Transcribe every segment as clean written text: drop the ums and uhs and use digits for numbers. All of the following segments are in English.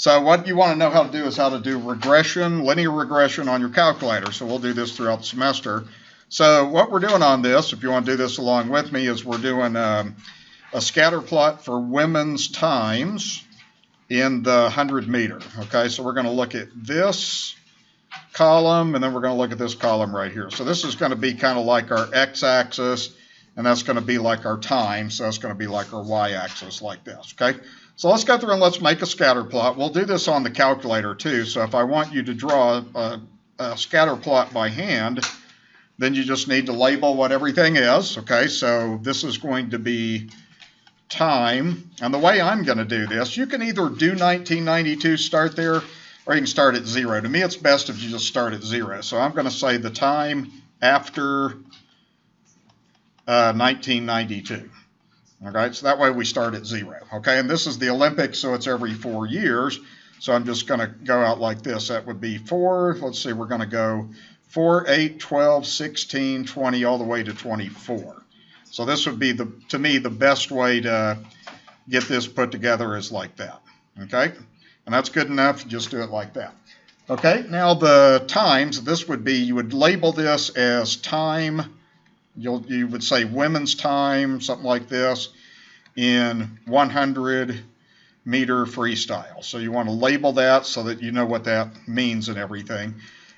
So what you want to know how to do is how to do regression, linear regression on your calculator. So we'll do this throughout the semester. So what we're doing on this, if you want to do this along with me, is we're doing a scatter plot for women's times in the 100 meter. Okay, so we're going to look at this column, and then we're going to look at this column right here. So this is going to be kind of like our x-axis, and that's going to be like our time. So that's going to be like our y-axis like this. Okay, so let's go through and let's make a scatter plot. We'll do this on the calculator too. So if I want you to draw a scatter plot by hand, then you just need to label what everything is. Okay, so this is going to be time. And the way I'm going to do this, you can either do 1992, start there, or you can start at 0. To me, it's best if you just start at 0. So I'm going to say the time after 1992. Okay, so that way we start at 0. Okay, and this is the Olympics, so it's every 4 years. So I'm just going to go out like this. That would be 4. Let's see, we're going to go 4, 8, 12, 16, 20, all the way to 24. So this would be, to me, the best way to get this put together is like that. Okay, and that's good enough. Just do it like that. Okay, now the times, this would be, you would label this as time. You would say women's time, something like this, in 100 meter freestyle. So you want to label that so that you know what that means and everything.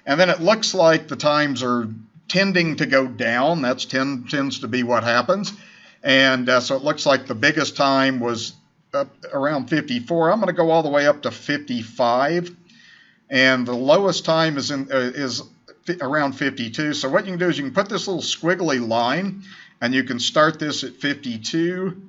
And then it looks like the times are tending to go down. That tends to be what happens. And so it looks like the biggest time was up around 54. I'm going to go all the way up to 55. And the lowest time is around 52. So what you can do is you can put this little squiggly line, and you can start this at 52,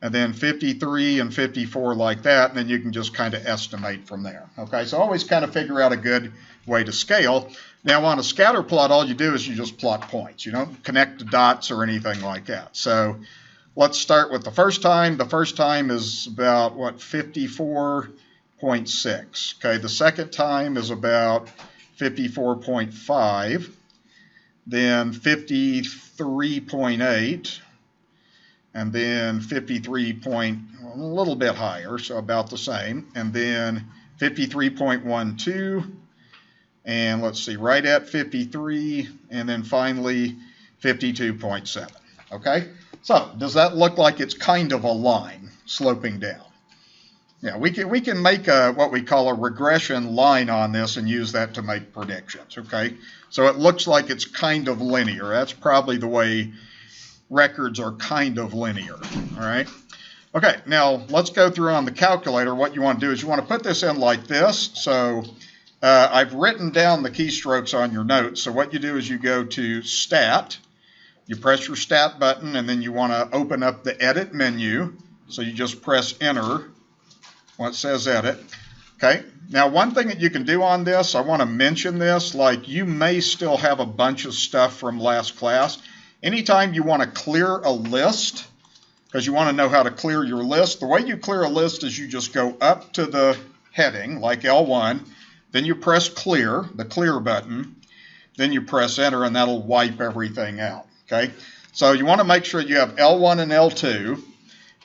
and then 53 and 54 like that, and then you can just kind of estimate from there. Okay, so always kind of figure out a good way to scale. Now on a scatter plot, all you do is you just plot points. You don't connect the dots or anything like that. So let's start with the first time. The first time is about, what, 54.6. Okay, the second time is about 54.5, then 53.8, and then 53 point, a little bit higher, so about the same, and then 53.12, and let's see, right at 53, and then finally 52.7. Okay, so does that look like it's kind of a line sloping down? Yeah, we can make what we call a regression line on this and use that to make predictions, okay? So it looks like it's kind of linear. That's probably the way records are kind of linear, all right? Okay, now let's go through on the calculator. What you want to do is you want to put this in like this. So I've written down the keystrokes on your notes. So what you do is you go to Stat, you press your Stat button, and then you want to open up the Edit menu. So you just press Enter. Well, it says edit. Okay, now one thing that you can do on this, I want to mention this, like you may still have a bunch of stuff from last class. Anytime you want to clear a list, because you want to know how to clear your list, the way you clear a list is you just go up to the heading, like L1, then you press clear, the clear button, then you press enter, and that'll wipe everything out. Okay, so you want to make sure you have L1 and L2.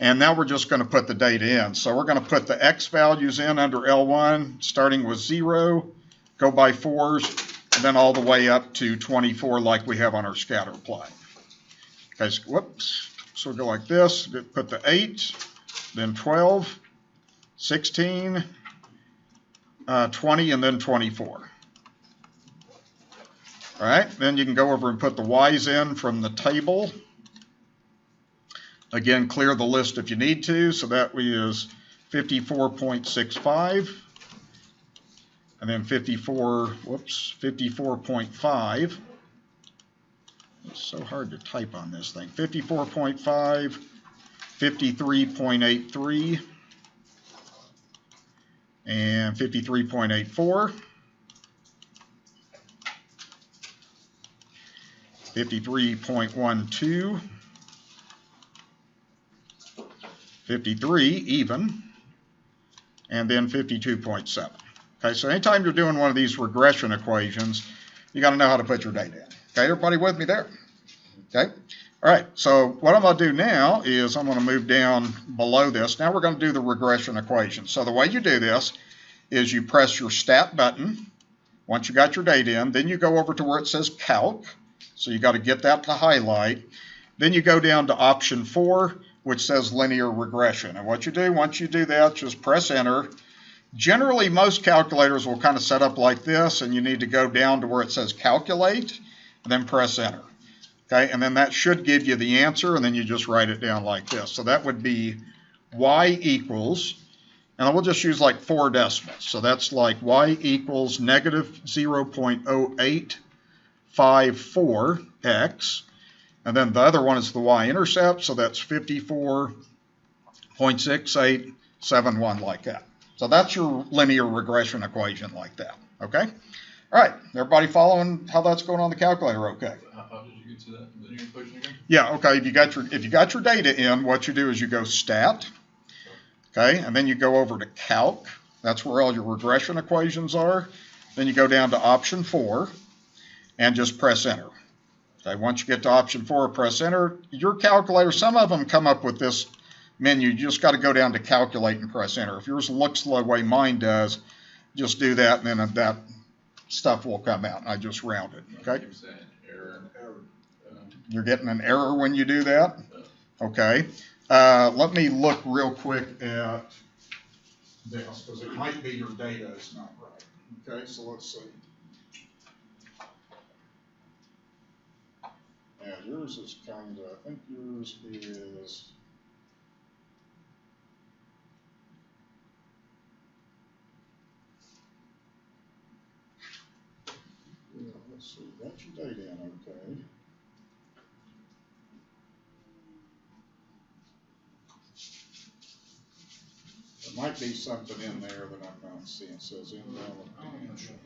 And now we're just going to put the data in. So we're going to put the x values in under L1, starting with 0, go by 4s, and then all the way up to 24 like we have on our scatter plot. Okay, so, whoops. So we'll go like this, put the 8, then 12, 16, 20, and then 24. All right, then you can go over and put the y's in from the table. Again, clear the list if you need to. So that is 54.65, and then 54.5. It's so hard to type on this thing. 54.5, 53.83, and 53.84, 53.12, 53 even, and then 52.7. Okay, so anytime you're doing one of these regression equations, you got to know how to put your data in. Okay, everybody with me there? Okay, All right, so what I'm going to do now is I'm going to move down below this. Now we're going to do the regression equation. So the way you do this is you press your Stat button once you got your data in. Then you go over to where it says Calc. So you got to get that to highlight. Then you go down to option 4, which says Linear Regression. And what you do, once you do that, just press Enter. Generally, most calculators will kind of set up like this, and you need to go down to where it says Calculate, and then press Enter. Okay, and then that should give you the answer, and then you just write it down like this. So that would be y equals, and we'll just use like 4 decimals. So that's like y equals negative 0.0854x, and then the other one is the y-intercept, so that's 54.6871 like that. So that's your linear regression equation like that, okay? All right, everybody following how that's going on the calculator okay? How did you get to that linear equation again? Yeah, okay, if you got your data in, what you do is you go Stat, okay, and then you go over to Calc. That's where all your regression equations are. Then you go down to option 4 and just press Enter. Okay, once you get to option 4, press Enter. Your calculator, some of them come up with this menu. You just got to go down to Calculate and press Enter. If yours looks the way mine does, just do that, and then that stuff will come out. I just round it, okay? You're getting an error when you do that? Okay. Let me look real quick at this, because it might be your data is not right. Okay, so let's see. Yeah, yours is kind of, I think yours is, yeah, let's see, got your data in okay. There might be something in there that I'm not seeing. It says invalid dimension.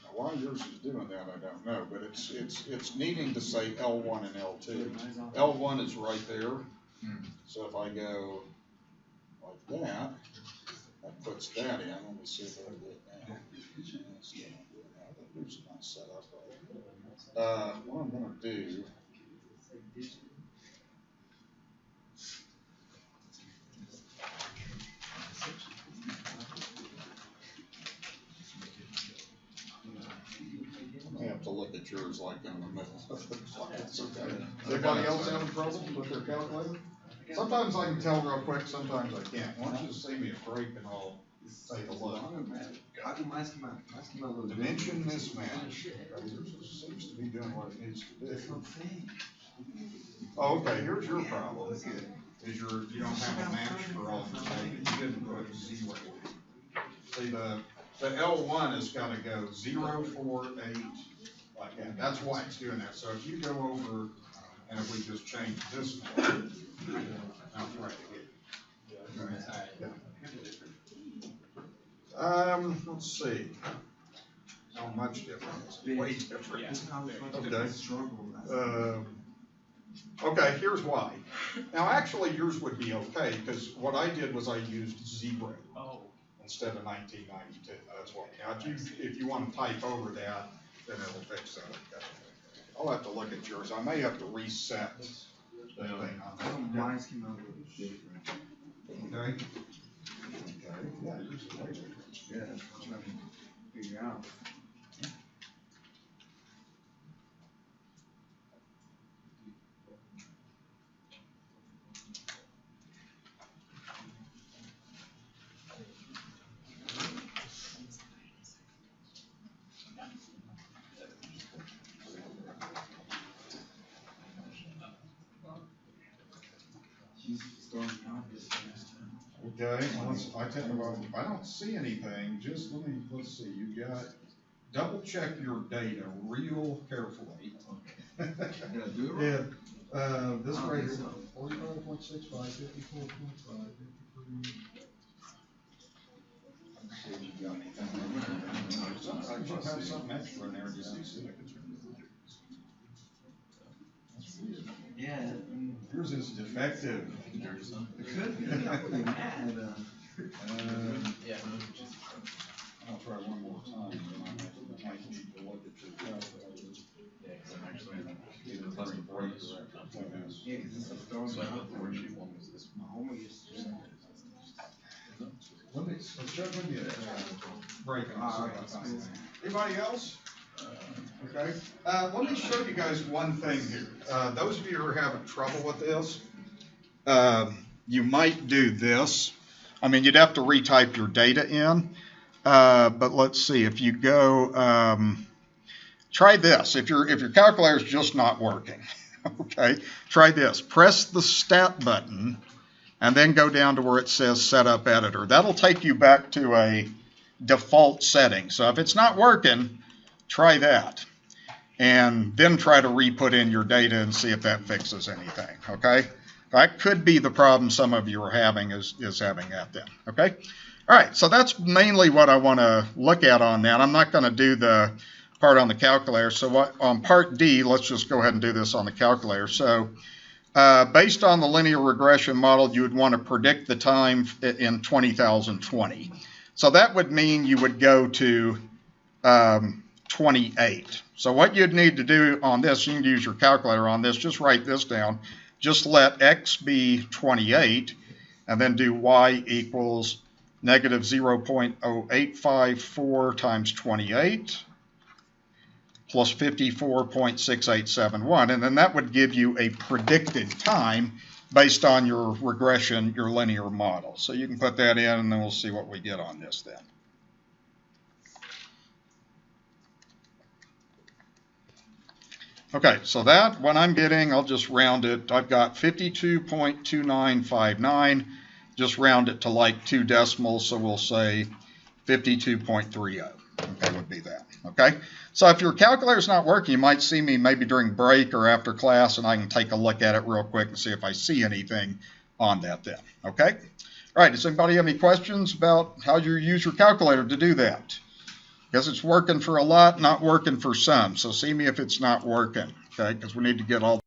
Now, why yours is doing that, I don't know, but it's needing to say L1 and L2. L1 is right there. So if I go like that, that puts that in. Let me see if I do it now. Yours is not set up right. What I'm going to do. I have to look at yours like in the middle. It's okay. Anybody else having trouble with their calculator? Sometimes I can tell real quick, sometimes I can't. Why don't you just save me a break and I'll take a look. Dimension mismatch. Yours seems to be doing what it needs to do. Oh, okay, here's your problem. Is you don't have a match for all the data. You didn't put 0. See, the L1 has got to go 0, 4, 8, like that. That's why it's doing that. So if you go over, and if we just change this one, I'll try it again. Let's see. How much different? It's way different. Okay. Okay, here's why. Now, actually, yours would be okay, because what I did was I used 0 instead of 1992. That's why. Now, if you want to type over that, then it'll fix that. Okay. I'll have to look at yours. I may have to reset the thing on that. Mine's came out with different. Okay. Okay. Yeah, yours is way different. Yeah, I'm trying to figure out. Okay, I don't see anything. Just let's see. You got double check your data real carefully. Yeah, do it right. Yeah, this right here, 45.65, 54.5, 53. Let's see if you got anything. Sometimes you have something extra in there just to see it. That's weird. Yeah. Yours is defective. It could be. I'm really mad. Yeah. I'll try one more time, then I might need to look at your calculator. Anybody else? Okay. Let me show you guys one thing here. Those of you who are having trouble with this, you might do this. I mean, you'd have to retype your data in. But let's see. If you go, try this. If your calculator is just not working, okay, try this. Press the Stat button, and then go down to where it says Setup Editor. That'll take you back to a default setting. So if it's not working, try that. And then try to re-put in your data and see if that fixes anything, okay? That could be the problem some of you are having is having that then, okay? All right, so that's mainly what I want to look at on that. I'm not going to do the part on the calculator. So on part D, let's just go ahead and do this on the calculator. So based on the linear regression model, you would want to predict the time in 20,020. So that would mean you would go to 28. So what you'd need to do on this, you can use your calculator on this, just write this down. Just let x be 28, and then do y equals negative 0.0854 times 28 plus 54.6871, and then that would give you a predicted time based on your regression, your linear model. So you can put that in, and then we'll see what we get on this then. Okay, so that one I'm getting, I'll just round it. I've got 52.2959. Just round it to like 2 decimals, so we'll say 52.30. Okay, would be that. Okay, so if your calculator's not working, you might see me maybe during break or after class, and I can take a look at it real quick and see if I see anything on that then. Okay, all right, does anybody have any questions about how you use your calculator to do that? Because it's working for a lot, not working for some. So see me if it's not working, okay, because we need to get all